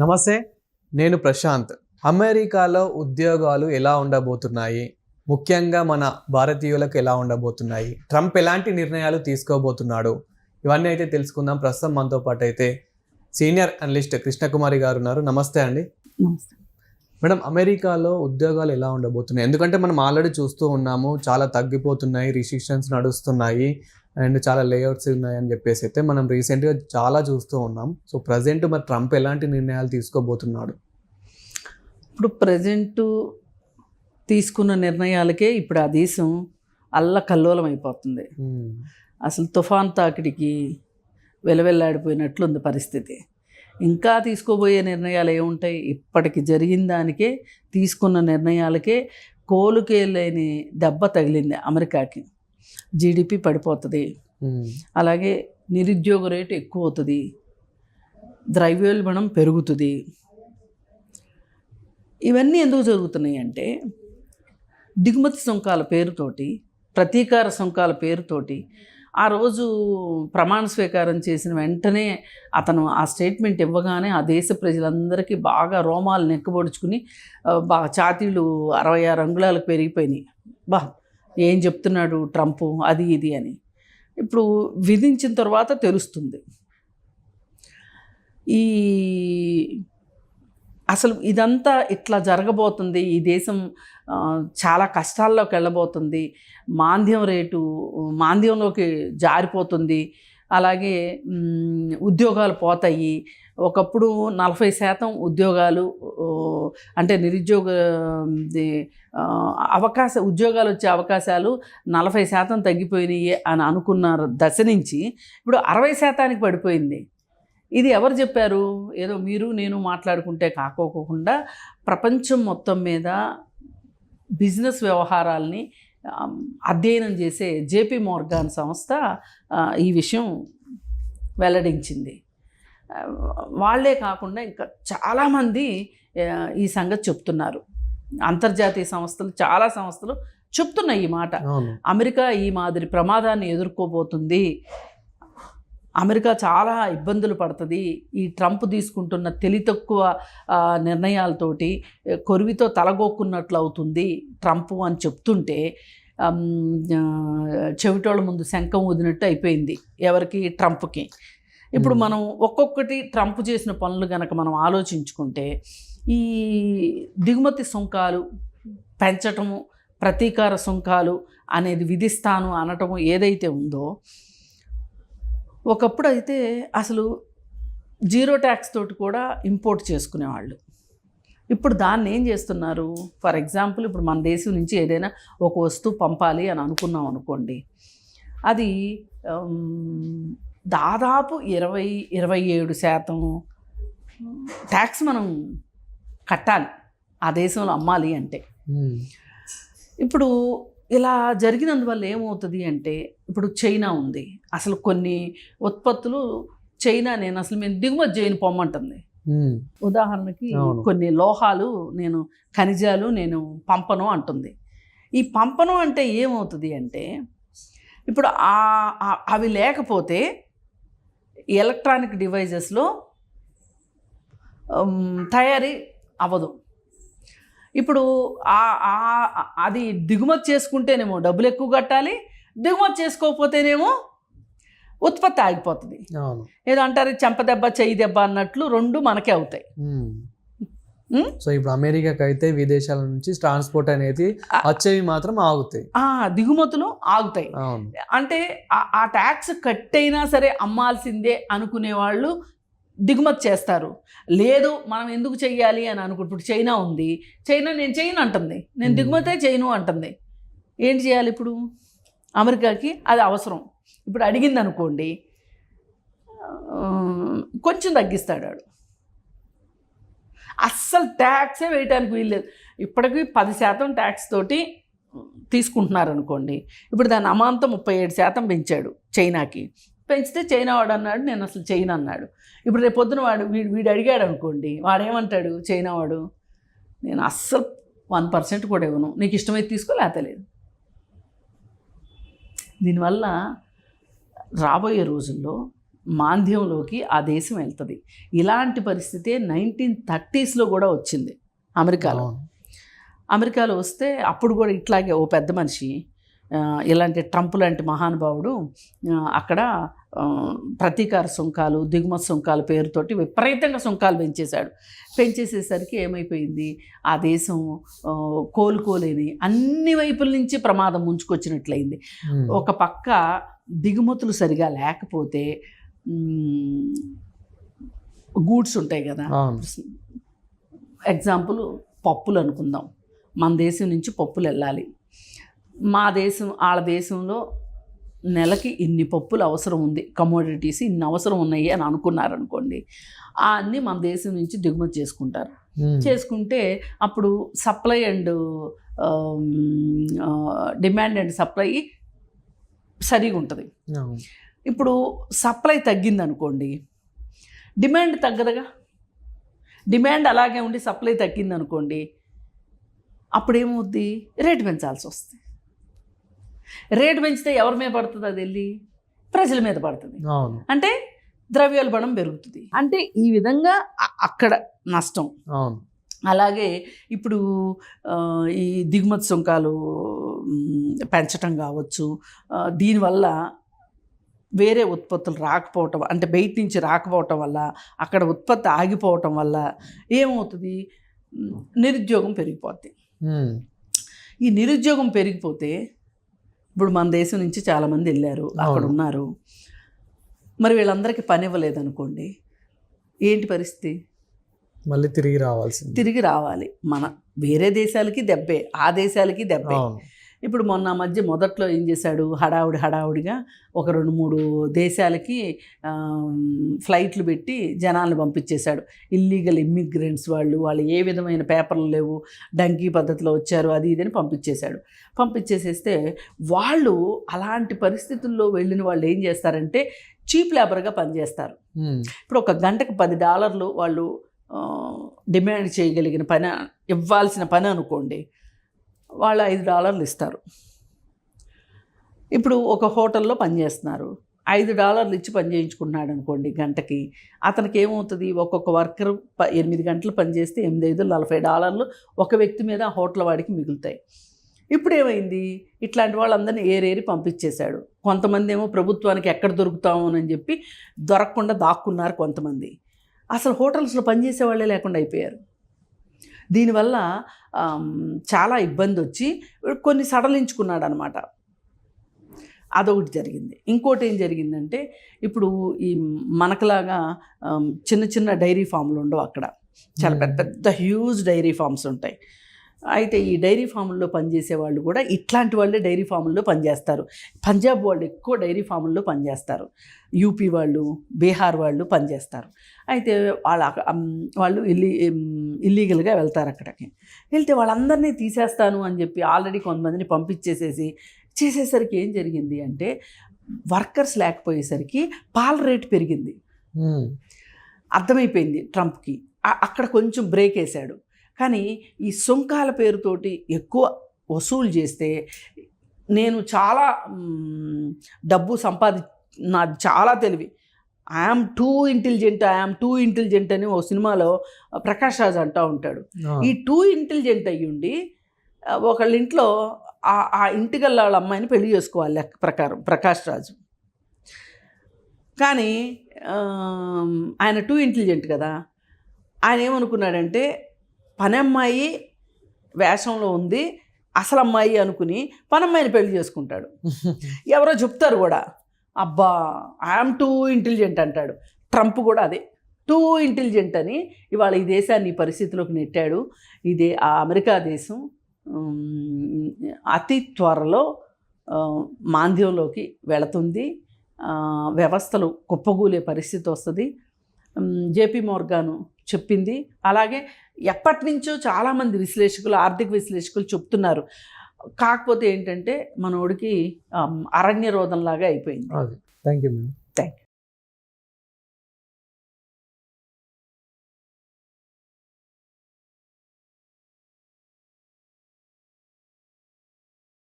నమస్తే, నేను ప్రశాంత్. అమెరికాలో ఉద్యోగాలు ఎలా ఉండబోతున్నాయి, ముఖ్యంగా మన భారతీయులకు ఎలా ఉండబోతున్నాయి, ట్రంప్ ఎలాంటి నిర్ణయాలు తీసుకోబోతున్నాడు, ఇవన్నీ అయితే తెలుసుకుందాం. ప్రస్తుతం మనతో పాటు అయితే సీనియర్ అనలిస్ట్ కృష్ణకుమారి గారు ఉన్నారు. నమస్తే అండి. నమస్తే మేడం, అమెరికాలో ఉద్యోగాలు ఎలా ఉండబోతున్నాయి? ఎందుకంటే మనం ఆల్రెడీ చూస్తూ ఉన్నాము, చాలా తగ్గిపోతున్నాయి, రిస్ట్రిక్షన్స్ నడుస్తున్నాయి అండ్ చాలా లేఅవుట్స్ ఉన్నాయని చెప్పేసి అయితే మనం రీసెంట్గా చాలా చూస్తూ ఉన్నాం. సో ప్రజెంట్ మరి ట్రంప్ ఎలాంటి నిర్ణయాలు తీసుకోబోతున్నాడు? ఇప్పుడు ప్రజెంటు తీసుకున్న నిర్ణయాలకే ఇప్పుడు ఆ దేశం అల్లకల్లోలం అయిపోతుంది. అసలు తుఫాన్ తాకిడికి వెలవెల్లాడిపోయినట్లుంది పరిస్థితి. ఇంకా తీసుకోబోయే నిర్ణయాలు ఏముంటాయి? ఇప్పటికి జరిగిన దానికే, తీసుకున్న నిర్ణయాలకే కోలుకే లేని దెబ్బ తగిలింది అమెరికాకి. జీడిపి పడిపోతుంది, అలాగే నిరుద్యోగ రేటు ఎక్కువ అవుతుంది, ద్రవ్యోల్బణం పెరుగుతుంది. ఇవన్నీ ఎందుకు జరుగుతున్నాయి అంటే దిగుమతి సుంకాల పేరుతోటి, ప్రతీకార సుంకాల పేరుతోటి ఆ రోజు ప్రమాణ స్వీకారం చేసిన వెంటనే అతను ఆ స్టేట్మెంట్ ఇవ్వగానే ఆ దేశ ప్రజలందరికీ బాగా రోమాలు నెక్కబొడుచుకుని బాగా ఛాతీలు 66 అంగుళాలకు పెరిగిపోయినాయి. ఏం చెప్తున్నాడు ట్రంప్, అది ఇది అని. ఇప్పుడు విధించిన తర్వాత తెలుస్తుంది ఈ అసలు ఇదంతా ఇట్లా జరగబోతుంది. ఈ దేశం చాలా కష్టాల్లోకి వెళ్ళబోతుంది, మాంద్యంలోకి జారిపోతుంది, అలాగే ఉద్యోగాలు పోతాయి. ఒకప్పుడు 40% ఉద్యోగాలు అంటే నిరుద్యోగ ఉద్యోగాలు వచ్చే అవకాశాలు 40% తగ్గిపోయినాయి అని అనుకున్న దశ నుంచి ఇప్పుడు 60%కి పడిపోయింది. ఇది ఎవరు చెప్పారు? ఏదో మీరు నేను మాట్లాడుకుంటే కాకోకుండా ప్రపంచం మొత్తం మీద బిజినెస్ వ్యవహారాల్ని అధ్యయనం చేసే జేపీ మోర్గాన్ సంస్థ ఈ విషయం వెల్లడించింది. వాళ్ళే కాకుండా ఇంకా చాలామంది ఈ సంగతి చెప్తున్నారు. అంతర్జాతీయ సంస్థలు, చాలా సంస్థలు చెప్తున్నాయి ఈ మాట. అమెరికా ఈ మాదిరి ప్రమాదాన్ని ఎదుర్కోబోతుంది, అమెరికా చాలా ఇబ్బందులు పడుతుంది, ఈ ట్రంప్ తీసుకుంటున్న తెలితక్కువ నిర్ణయాలతోటి కొరివితో తలగొక్కున్నట్లు అవుతుంది ట్రంప్ అని చెప్తుంటే చెవిటోళ్ళ ముందు శంఖం ఊదినట్టు అయిపోయింది ఎవరికి? ట్రంప్కి. ఇప్పుడు మనం ఒక్కొక్కటి ట్రంప్ చేసిన పనులు కనుక మనం ఆలోచించుకుంటే, ఈ దిగుమతి సుంకాలు పెంచటము, ప్రతీకార సుంకాలు అనేది విధిస్తాను అనటము ఏదైతే ఉందో, ఒకప్పుడు అయితే అసలు జీరో ట్యాక్స్ తోటి కూడా ఇంపోర్ట్ చేసుకునేవాళ్ళు. ఇప్పుడు దాన్ని ఏం చేస్తున్నారు? ఫర్ ఎగ్జాంపుల్, ఇప్పుడు మన దేశం నుంచి ఏదైనా ఒక వస్తువు పంపాలి అని అనుకున్నాం అనుకోండి, అది దాదాపు 27% ట్యాక్స్ మనం కట్టాలి ఆ దేశంలో అమ్మాలి అంటే. ఇప్పుడు ఇలా జరిగినందువల్ల ఏమవుతుంది అంటే, ఇప్పుడు చైనా ఉంది, అసలు కొన్ని ఉత్పత్తులు చైనా మేము దిగుమతి చేయని పొమ్మంటుంది. ఉదాహరణకి కొన్ని లోహాలు ఖనిజాలు నేను పంపను అంటుంది. ఈ పంపను అంటే ఏమవుతుంది అంటే, ఇప్పుడు అవి లేకపోతే ఎలక్ట్రానిక్ డివైజెస్లో తయారీ అవ్వదు. ఇప్పుడు అది దిగుమతి చేసుకుంటేనేమో డబ్బులు ఎక్కువ కట్టాలి, దిగుమతి చేసుకోకపోతేనేమో ఉత్పత్తి ఆగిపోతుంది. ఏదో అంటారు చెంపదెబ్బ చెయ్యి దెబ్బ అన్నట్లు రెండు మనకే అవుతాయి. సో ఇప్పుడు అమెరికాకి అయితే విదేశాల నుంచి ట్రాన్స్పోర్ట్ అనేది వచ్చేవి మాత్రం ఆగుతాయి, దిగుమతులు ఆగుతాయి. అంటే ఆ ట్యాక్స్ కట్టైనా సరే అమ్మాల్సిందే అనుకునే వాళ్ళు దిగుమతి చేస్తారు. లేదు మనం ఎందుకు చెయ్యాలి అని ఇప్పుడు చైనా ఉంది, చైనా నేను చేయను అంటుంది, నేను దిగుమతే చేయను అంటుంది. ఏంటి చేయాలి ఇప్పుడు? అమెరికాకి అది అవసరం. ఇప్పుడు అడిగింది అనుకోండి, కొంచెం తగ్గిస్తాడు వాడు, అస్సలు ట్యాక్సే వేయటానికి వీల్లేదు. ఇప్పటికీ 10% ట్యాక్స్ తోటి తీసుకుంటున్నారు అనుకోండి, ఇప్పుడు దాని అమాంతం 37% పెంచాడు చైనాకి. పెంచితే చైనా వాడు అన్నాడు నేను అసలు చేయను అన్నాడు. ఇప్పుడు రేపు పొద్దున వీడు అడిగాడు అనుకోండి, వాడేమంటాడు చైనా వాడు? నేను అస్సలు 1% కూడా ఇవ్వను, నీకు ఇష్టమైతే తీసుకో లేకపోతే లేదు. దీనివల్ల రాబోయే రోజుల్లో మాంద్యంలోకి ఆ దేశం వెళ్తుంది. ఇలాంటి పరిస్థితే 1930s కూడా వచ్చింది అమెరికాలో. అమెరికాలో వస్తే అప్పుడు కూడా ఇట్లాగే ఓ పెద్ద మనిషి ఇలాంటి ట్రంప్ లాంటి మహానుభావుడు అక్కడ ప్రతీకార సుంకాలు, దిగుమతి సుంకాల పేరుతోటి విపరీతంగా సుంకాలు పెంచేసేసరికి ఏమైపోయింది, ఆ దేశం కోలుకోలేని అన్ని వైపుల నుంచి ప్రమాదం ముంచుకొచ్చినట్లయింది. ఒక పక్క దిగుమతులు సరిగా లేకపోతే గూడ్స్ ఉంటాయి కదా, ఎగ్జాంపుల్ పప్పులు అనుకుందాం. మన దేశం నుంచి పప్పులు వెళ్ళాలి. వాళ్ళ దేశంలో నెలకి ఇన్ని పప్పులు అవసరం ఉంది, కమోడిటీస్ ఇన్ని అవసరం ఉన్నాయి అని అనుకున్నారనుకోండి, అన్నీ మన దేశం నుంచి దిగుమతి చేసుకుంటారు. చేసుకుంటే అప్పుడు supply and demand and supply సరిగా ఉంటుంది. ఇప్పుడు సప్లై తగ్గింది అనుకోండి, డిమాండ్ తగ్గదుగా. డిమాండ్ అలాగే ఉండి సప్లై తగ్గింది అనుకోండి, అప్పుడు ఏమవుద్ది, రేటు పెంచాల్సి వస్తుంది. రేటు పెంచితే ఎవరి మీద పడుతుంది, అది వెళ్ళి ప్రజల మీద పడుతుంది. అంటే ద్రవ్యోల్బణం పెరుగుతుంది. అంటే ఈ విధంగా అక్కడ నష్టం. అలాగే ఇప్పుడు ఈ దిగుమతి సుంకాలు పెంచటం కావచ్చు, దీనివల్ల వేరే ఉత్పత్తులు రాకపోవటం, అంటే బయట నుంచి రాకపోవటం వల్ల, అక్కడ ఉత్పత్తి ఆగిపోవటం వల్ల ఏమవుతుంది, నిరుద్యోగం పెరిగిపోద్ది. ఈ నిరుద్యోగం పెరిగిపోతే ఇప్పుడు మన దేశం నుంచి చాలామంది వెళ్ళారు, అక్కడ ఉన్నారు. మరి వీళ్ళందరికీ పని ఇవ్వలేదు అనుకోండి, ఏంటి పరిస్థితి? మళ్ళీ తిరిగి రావాలి. మన వేరే దేశాలకి దెబ్బే, ఆ దేశాలకి దెబ్బే. ఇప్పుడు మొదట్లో ఏం చేశాడు, హడావుడిగా ఒక 2-3 దేశాలకి ఫ్లైట్లు పెట్టి జనాలను పంపించేశాడు. ఇల్లీగల్ ఇమ్మిగ్రెంట్స్ వాళ్ళు ఏ విధమైన పేపర్లు లేవు, డంకీ పద్ధతిలో వచ్చారు, అది ఇదని పంపించేసేస్తే వాళ్ళు అలాంటి పరిస్థితుల్లో వెళ్ళిన వాళ్ళు ఏం చేస్తారంటే చీప్ లేబర్గా పనిచేస్తారు. ఇప్పుడు ఒక గంటకు $10 వాళ్ళు డిమాండ్ చేయగలిగిన పని, ఇవ్వాల్సిన పని అనుకోండి, వాళ్ళు $5 ఇస్తారు. ఇప్పుడు ఒక హోటల్లో పనిచేస్తున్నారు, $5 ఇచ్చి పని చేయించుకుంటున్నాడు అనుకోండి గంటకి. అతనికి ఏమవుతుంది, ఒక్కొక్క వర్కర్ 8 గంటలు పనిచేస్తే 8×5 $40 ఒక వ్యక్తి మీద ఆ హోటల్ వాడికి మిగులుతాయి. ఇప్పుడు ఏమైంది, ఇట్లాంటి వాళ్ళందరినీ ఏరేరి పంపించేశాడు. కొంతమంది ఏమో ప్రభుత్వానికి ఎక్కడ దొరుకుతాము అని చెప్పి దొరకకుండా దాక్కున్నారు కొంతమంది. అసలు హోటల్స్లో పనిచేసే వాళ్ళే లేకుండా అయిపోయారు. దీనివల్ల చాలా ఇబ్బంది వచ్చి కొన్ని సడలించుకున్నాడు అనమాట. అదొకటి జరిగింది. ఇంకోటి ఏం జరిగిందంటే, ఇప్పుడు ఈ మనకులాగా చిన్న డైరీ ఫామ్లు ఉండవు అక్కడ, చాలా పెద్ద హ్యూజ్ డైరీ ఫామ్స్ ఉంటాయి. అయితే ఈ డైరీ ఫాముల్లో పనిచేసే వాళ్ళు కూడా ఇట్లాంటి వాళ్ళే డైరీ ఫాముల్లో పనిచేస్తారు. పంజాబ్ వాళ్ళు ఎక్కువ డైరీ ఫాముల్లో పనిచేస్తారు, యూపీ వాళ్ళు, బీహార్ వాళ్ళు పనిచేస్తారు. అయితే వాళ్ళు ఇల్లీగల్గా వెళ్తారు. అక్కడికి వెళ్తే వాళ్ళందరినీ తీసేస్తాను అని చెప్పి ఆల్రెడీ కొంతమందిని చేసేసరికి ఏం జరిగింది అంటే, వర్కర్స్ లేకపోయేసరికి పాల రేటు పెరిగింది. అర్థమైపోయింది ట్రంప్కి. అక్కడ కొంచెం బ్రేక్ వేశాడు. కానీ ఈ సుంకాల పేరుతోటి ఎక్కువ వసూలు చేస్తే, నేను చాలా డబ్బు నాది చాలా తెలివి, ఐఆమ్ టూ ఇంటెలిజెంట్ అని ఓ సినిమాలో ప్రకాష్ రాజ్ అంటూ ఉంటాడు. ఈ టూ ఇంటెలిజెంట్ అయ్యుండి ఒకళ్ళ ఇంట్లో ఆ ఇంటికల్లా వాళ్ళ అమ్మాయిని పెళ్లి చేసుకోవాలి లెక్క ప్రకారం ప్రకాష్ రాజు. కానీ ఆయన టూ ఇంటెలిజెంట్ కదా, ఆయన ఏమనుకున్నాడంటే, పని అమ్మాయి వేషంలో ఉంది, అసలు అమ్మాయి అనుకుని పనమ్మాయిని పెళ్లి చేసుకుంటాడు. ఎవరో చెప్తారు కూడా, అబ్బా ఐఆమ్ టూ ఇంటెలిజెంట్ అంటాడు. ట్రంప్ కూడా అదే టూ ఇంటెలిజెంట్ అని ఇవాళ ఈ దేశాన్ని ఈ పరిస్థితిలోకి నెట్టాడు. ఇదే ఆ అమెరికా దేశం అతి త్వరలో మాంద్యంలోకి వెళుతుంది. వ్యవస్థలు కుప్పగూలే పరిస్థితి వస్తుంది. జేపీ మోర్గాన్ చెప్పింది. అలాగే ఎప్పటి నుంచో చాలామంది విశ్లేషకులు, ఆర్థిక విశ్లేషకులు చెప్తున్నారు. కాకపోతే ఏంటంటే మనోడికి అరణ్య రోధంలాగా అయిపోయింది. Thank you madam.